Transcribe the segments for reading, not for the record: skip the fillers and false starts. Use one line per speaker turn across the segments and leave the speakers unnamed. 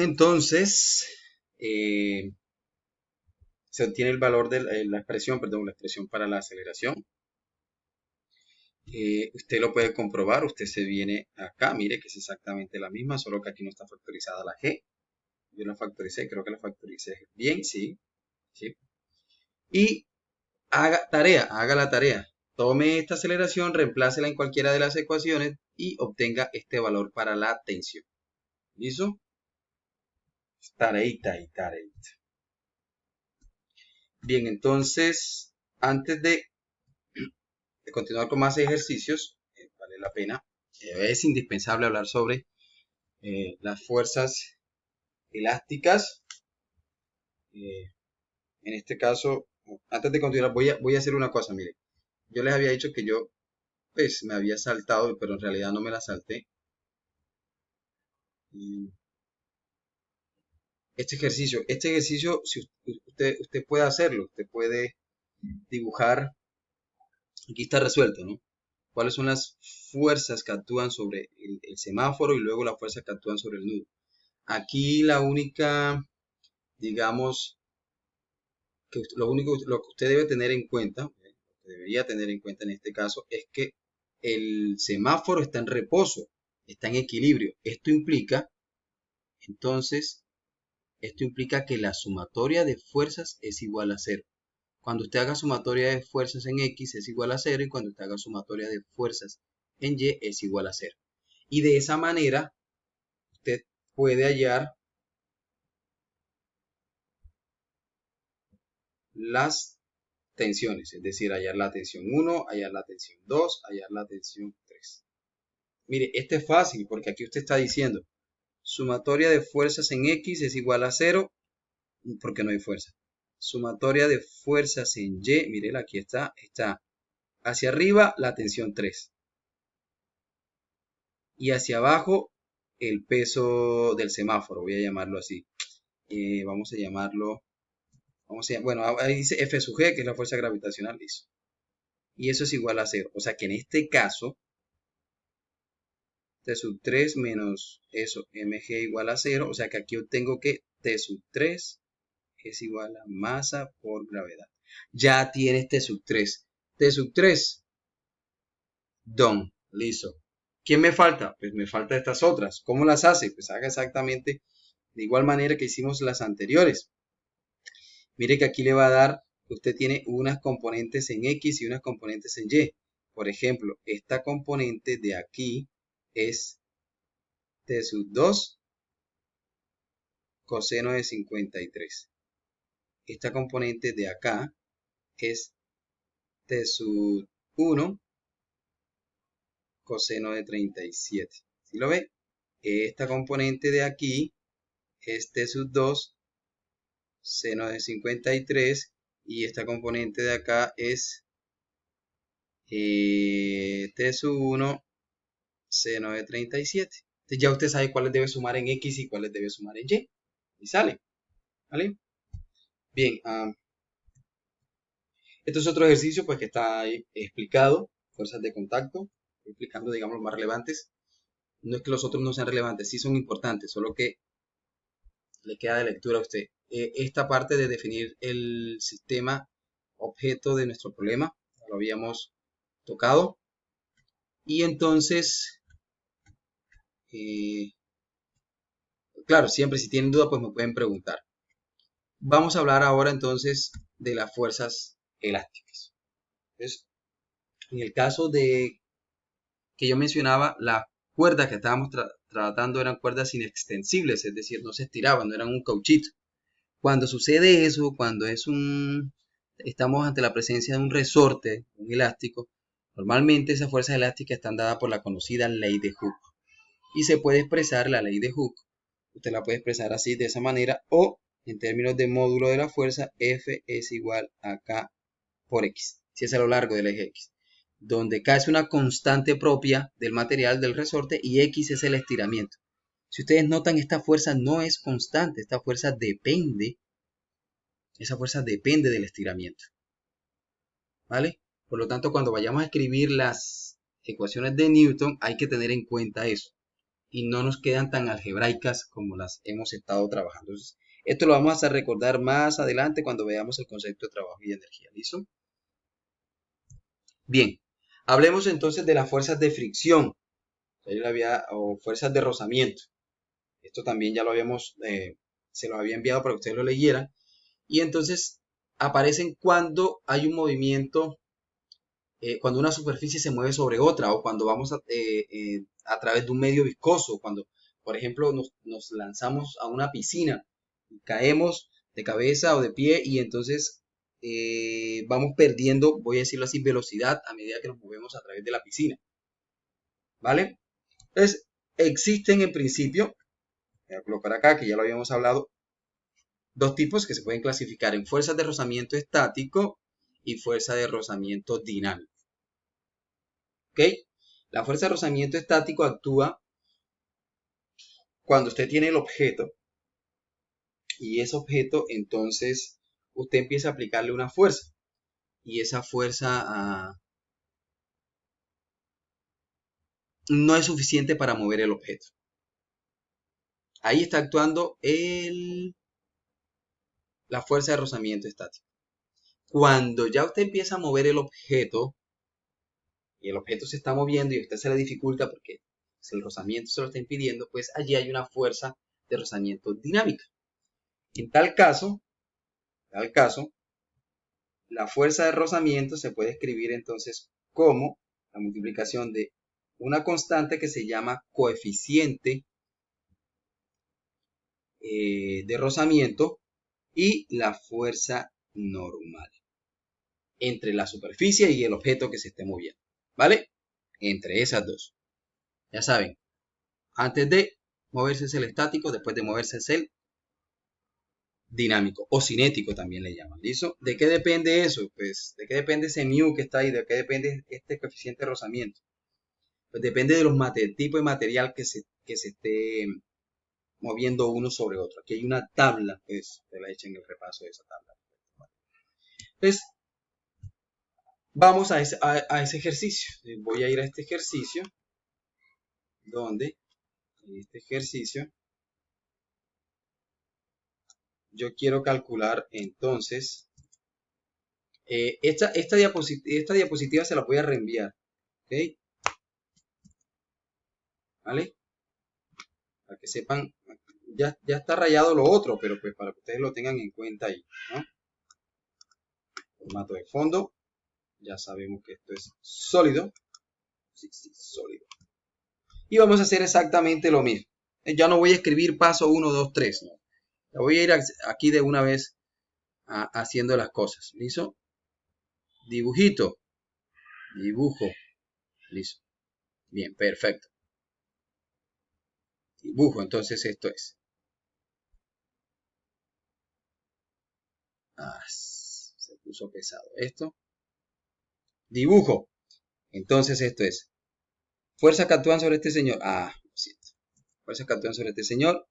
Entonces, se obtiene el valor de la expresión, perdón, la expresión para la aceleración. Usted lo puede comprobar, usted se viene acá, mire que es exactamente la misma, solo que aquí no está factorizada la g. Yo la factoricé, creo que la factoricé bien, sí, sí. Y haga la tarea. Tome esta aceleración, reemplácela en cualquiera de las ecuaciones y obtenga este valor para la tensión. ¿Listo? Tareita y tareita. Bien, entonces, antes de continuar con más ejercicios, vale la pena, es indispensable hablar sobre las fuerzas elásticas. En este caso, antes de continuar, voy a hacer una cosa, mire. Yo les había dicho que yo, pues, me había saltado, pero en realidad no me la salté. Este ejercicio, si usted puede hacerlo, usted puede dibujar, aquí está resuelto, ¿no? ¿Cuáles son las fuerzas que actúan sobre el semáforo y luego las fuerzas que actúan sobre el nudo? Aquí la única, digamos, lo que usted debe tener en cuenta, lo que debería tener en cuenta en este caso, es que el semáforo está en reposo, está en equilibrio. Entonces, esto implica que la sumatoria de fuerzas es igual a cero. Cuando usted haga sumatoria de fuerzas en X es igual a cero y cuando usted haga sumatoria de fuerzas en Y es igual a cero. Y de esa manera, usted puede hallar las tensiones, es decir, hallar la tensión 1, hallar la tensión 2, hallar la tensión 3. Mire, este es fácil porque aquí usted está diciendo sumatoria de fuerzas en X es igual a 0 porque no hay fuerza. Sumatoria de fuerzas en Y, mire, aquí está hacia arriba la tensión 3 y hacia abajo el peso del semáforo, voy a llamarlo así. Vamos a llamarlo, bueno, ahí dice F sub G, que es la fuerza gravitacional, listo. Y eso es igual a 0. O sea que en este caso, T sub 3 menos eso, mg igual a 0. O sea que aquí obtengo que T sub 3 es igual a masa por gravedad. Ya tienes T sub 3. T sub 3, done, listo. ¿Quién me falta? Pues me falta estas otras. ¿Cómo las hace? Pues haga exactamente de igual manera que hicimos las anteriores. Mire que aquí le va a dar, usted tiene unas componentes en X y unas componentes en Y. Por ejemplo, esta componente de aquí es T sub 2 coseno de 53. Esta componente de acá es T sub 1 coseno de 37. ¿Sí lo ve? Esta componente de aquí es T sub 2 seno de 53 y esta componente de acá es T sub 1 seno de 37. Entonces ya usted sabe cuáles debe sumar en X y cuáles debe sumar en Y. Y sale. ¿Vale? Bien. Este es otro ejercicio pues que está ahí explicado. Fuerzas de contacto. Explicando digamos los más relevantes. No es que los otros no sean relevantes, sí son importantes. Solo que le queda de lectura a usted. Esta parte de definir el sistema objeto de nuestro problema. Lo habíamos tocado. Y entonces... claro, siempre si tienen duda pues me pueden preguntar. Vamos a hablar ahora entonces de las fuerzas elásticas. Entonces, en el caso de que yo mencionaba, las cuerdas que estábamos tratando eran cuerdas inextensibles, es decir, no se estiraban, no eran un cauchito. Cuando sucede eso, cuando estamos ante la presencia de un resorte, un elástico, normalmente esas fuerzas elásticas están dadas por la conocida ley de Hooke. Y se puede expresar la ley de Hooke. Usted la puede expresar así, de esa manera, o en términos de módulo de la fuerza, F es igual a K por X, si es a lo largo del eje X, donde K es una constante propia del material del resorte y X es el estiramiento. Si ustedes notan, esta fuerza no es constante, esta fuerza depende del estiramiento, ¿vale? Por lo tanto, cuando vayamos a escribir las ecuaciones de Newton, hay que tener en cuenta eso. y no nos quedan tan algebraicas como las hemos estado trabajando. Entonces, esto lo vamos a recordar más adelante cuando veamos el concepto de trabajo y energía. ¿Listo? Bien, hablemos entonces de las fuerzas de fricción o fuerzas de rozamiento. Esto también ya lo habíamos, se lo había enviado para que ustedes lo leyeran. Y entonces aparecen cuando hay un movimiento, cuando una superficie se mueve sobre otra o cuando vamos a través de un medio viscoso, cuando, por ejemplo, nos lanzamos a una piscina y caemos de cabeza o de pie y entonces vamos perdiendo, voy a decirlo así, velocidad a medida que nos movemos a través de la piscina. ¿Vale? Entonces, existen en principio, voy a colocar acá que ya lo habíamos hablado, dos tipos que se pueden clasificar en fuerzas de rozamiento estático y fuerza de rozamiento dinámico. ¿Ok? La fuerza de rozamiento estático actúa cuando usted tiene el objeto y ese objeto entonces usted empieza a aplicarle una fuerza y esa fuerza no es suficiente para mover el objeto. Ahí está actuando la fuerza de rozamiento estático. Cuando ya usted empieza a mover el objeto y el objeto se está moviendo y a usted se le dificulta porque el rozamiento se lo está impidiendo, pues allí hay una fuerza de rozamiento dinámica. En tal caso, la fuerza de rozamiento se puede escribir entonces como la multiplicación de una constante que se llama coeficiente de rozamiento y la fuerza normal entre la superficie y el objeto que se esté moviendo, ¿vale? Entre esas dos. Ya saben, antes de moverse es el estático, después de moverse es el dinámico o cinético también le llaman. ¿Listo? ¿De qué depende eso? Pues, ¿de qué depende ese mu que está ahí? ¿De qué depende este coeficiente de rozamiento? Pues depende de los tipo de material que se esté moviendo uno sobre otro. Aquí hay una tabla, pues, te la echen el repaso de esa tabla. Entonces, vamos a ese ejercicio. Voy a ir a este ejercicio, donde en este ejercicio yo quiero calcular entonces, esta diapositiva se la voy a reenviar, ¿ok? ¿Vale? Para que sepan, ya está rayado lo otro, pero pues para que ustedes lo tengan en cuenta ahí, ¿no? Formato de fondo, ya sabemos que esto es sólido, sí, sólido. Y vamos a hacer exactamente lo mismo. Ya no voy a escribir paso 1, 2, 3, ¿no? Ya voy a ir aquí de una vez haciendo las cosas, ¿listo? Dibujito, dibujo, listo. Bien, perfecto. Dibujo, entonces esto es. Se puso pesado esto. Dibujo, entonces esto es. Fuerzas que actúan sobre este señor. Lo siento. Fuerzas que actúan sobre este señor.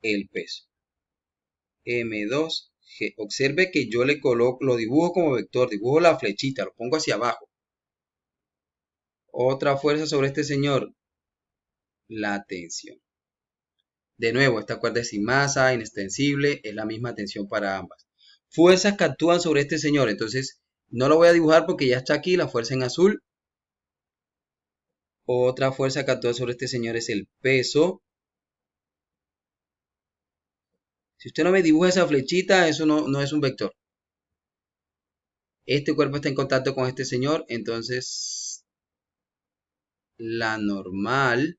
El peso. M2G. Observe que yo le coloco, lo dibujo como vector. Dibujo la flechita, lo pongo hacia abajo. Otra fuerza sobre este señor. La tensión. De nuevo, esta cuerda es sin masa, inextensible. Es la misma tensión para ambas. Fuerzas que actúan sobre este señor. Entonces, no lo voy a dibujar porque ya está aquí la fuerza en azul. Otra fuerza que actúa sobre este señor es el peso. Si usted no me dibuja esa flechita, eso no es un vector. Este cuerpo está en contacto con este señor, entonces la normal,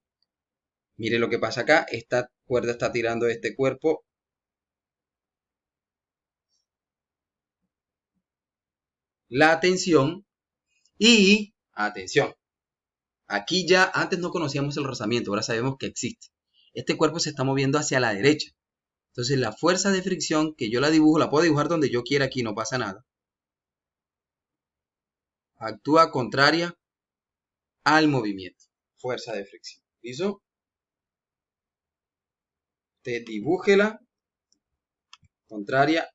mire lo que pasa acá, esta cuerda está tirando este cuerpo. La tensión y, atención, aquí ya antes no conocíamos el rozamiento, ahora sabemos que existe. Este cuerpo se está moviendo hacia la derecha. Entonces la fuerza de fricción que yo la dibujo, la puedo dibujar donde yo quiera aquí, no pasa nada. Actúa contraria al movimiento. Fuerza de fricción. ¿Listo? Usted dibújela contraria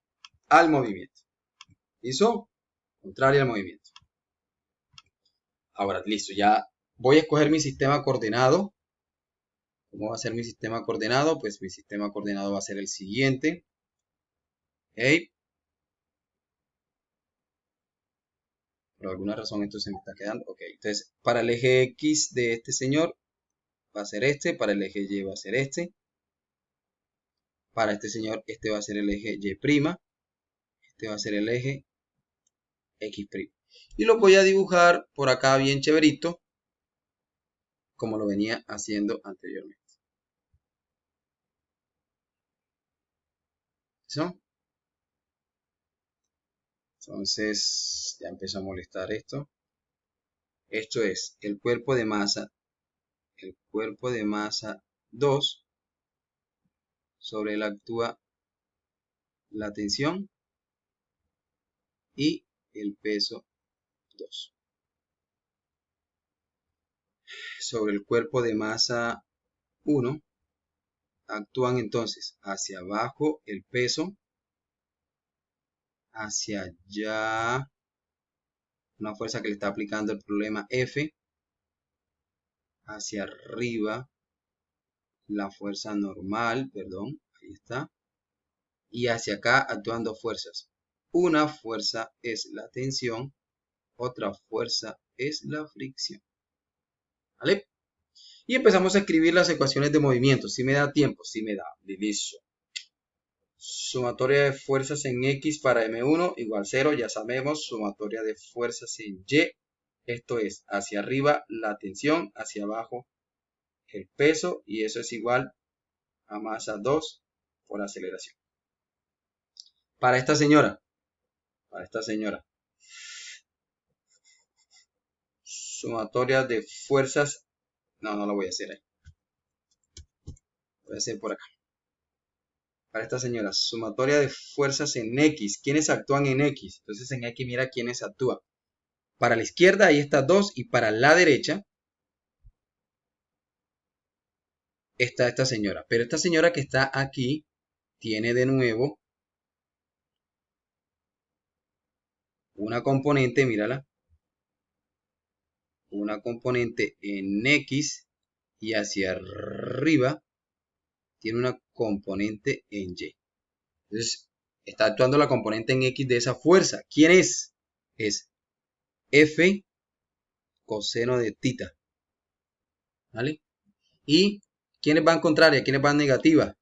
al movimiento. ¿Listo? Contraria al movimiento. Ahora, listo, ya Voy a escoger mi sistema coordenado. ¿Cómo va a ser mi sistema coordenado? Pues mi sistema coordenado va a ser el siguiente. ¿Ok? Por alguna razón esto se me está quedando. Ok, entonces para el eje X de este señor va a ser este. Para el eje Y va a ser este. Para este señor este va a ser el eje Y'. Este va a ser el eje X'. Y lo voy a dibujar por acá bien chéverito, como lo venía haciendo anteriormente. ¿Listo? Entonces ya empezó a molestar esto. Esto es el cuerpo de masa 2 sobre él actúa la tensión y el peso 2. Sobre el cuerpo de masa 1 actúan entonces hacia abajo el peso, hacia allá una fuerza que le está aplicando el problema F, hacia arriba la fuerza normal, perdón, ahí está, y hacia acá actuando fuerzas. Una fuerza es la tensión, otra fuerza es la fricción. ¿Vale? Y empezamos a escribir las ecuaciones de movimiento. Si me da tiempo, si me da, listo. Sumatoria de fuerzas en X para M1 igual 0, ya sabemos. Sumatoria de fuerzas en Y, esto es hacia arriba la tensión, hacia abajo el peso, y eso es igual a masa 2 por aceleración. Para esta señora, sumatoria de fuerzas, no lo voy a hacer ahí, voy a hacer por acá. Para esta señora, sumatoria de fuerzas en X. ¿Quiénes actúan en X? Entonces en X mira quiénes actúan. Para la izquierda ahí está 2 y para la derecha está esta señora. Pero esta señora que está aquí tiene de nuevo una componente, mírala. Una componente en X y hacia arriba tiene una componente en Y. Entonces está actuando la componente en X de esa fuerza. ¿Quién es? Es F coseno de tita. ¿Vale? ¿Y quiénes van contrarias? ¿Quiénes van negativas?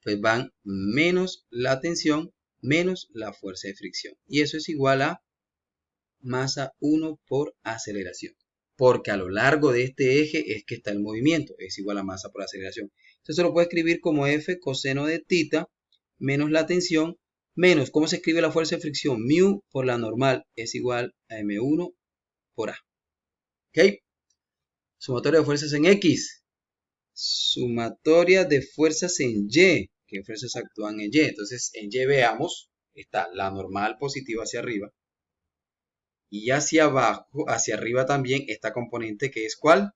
Pues van menos la tensión menos la fuerza de fricción. Y eso es igual a masa 1 por aceleración. Porque a lo largo de este eje es que está el movimiento. Es igual a masa por aceleración. Entonces se lo puede escribir como F coseno de tita menos la tensión menos, ¿cómo se escribe la fuerza de fricción? Mu por la normal es igual a M1 por A. ¿Ok? Sumatoria de fuerzas en X. Sumatoria de fuerzas en Y. ¿Qué fuerzas actúan en Y? Entonces en Y veamos, está la normal positiva hacia arriba. Y hacia abajo, hacia arriba también, esta componente que es ¿cuál?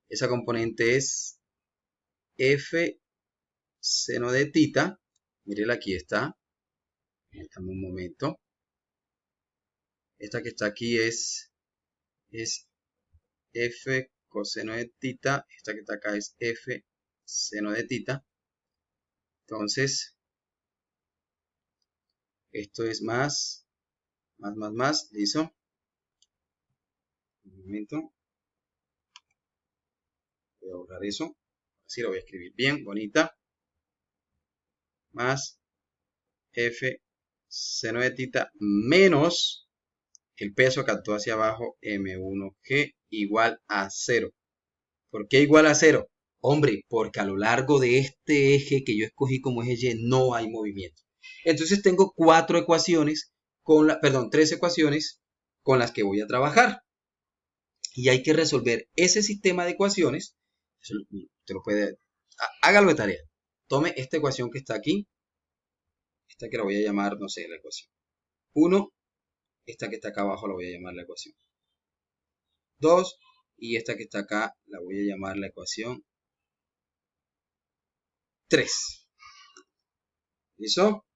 Esa componente es F seno de tita. Mírenla, aquí está. Dame un momento. Esta que está aquí es F coseno de tita. Esta que está acá es F seno de tita. Entonces, esto es más, ¿listo? Un momento. Voy a borrar eso. Así lo voy a escribir bien, bonita. Más F seno de tita menos el peso que actúa hacia abajo M1G igual a 0. ¿Por qué igual a 0? Hombre, porque a lo largo de este eje que yo escogí como eje Y no hay movimiento. Entonces tengo 3 ecuaciones con las que voy a trabajar. Y hay que resolver ese sistema de ecuaciones. Te lo puede, hágalo de tarea. Tome esta ecuación que está aquí. Esta que la voy a llamar, no sé, la ecuación 1. Esta que está acá abajo la voy a llamar la ecuación 2. Y esta que está acá la voy a llamar la ecuación 3. ¿Listo?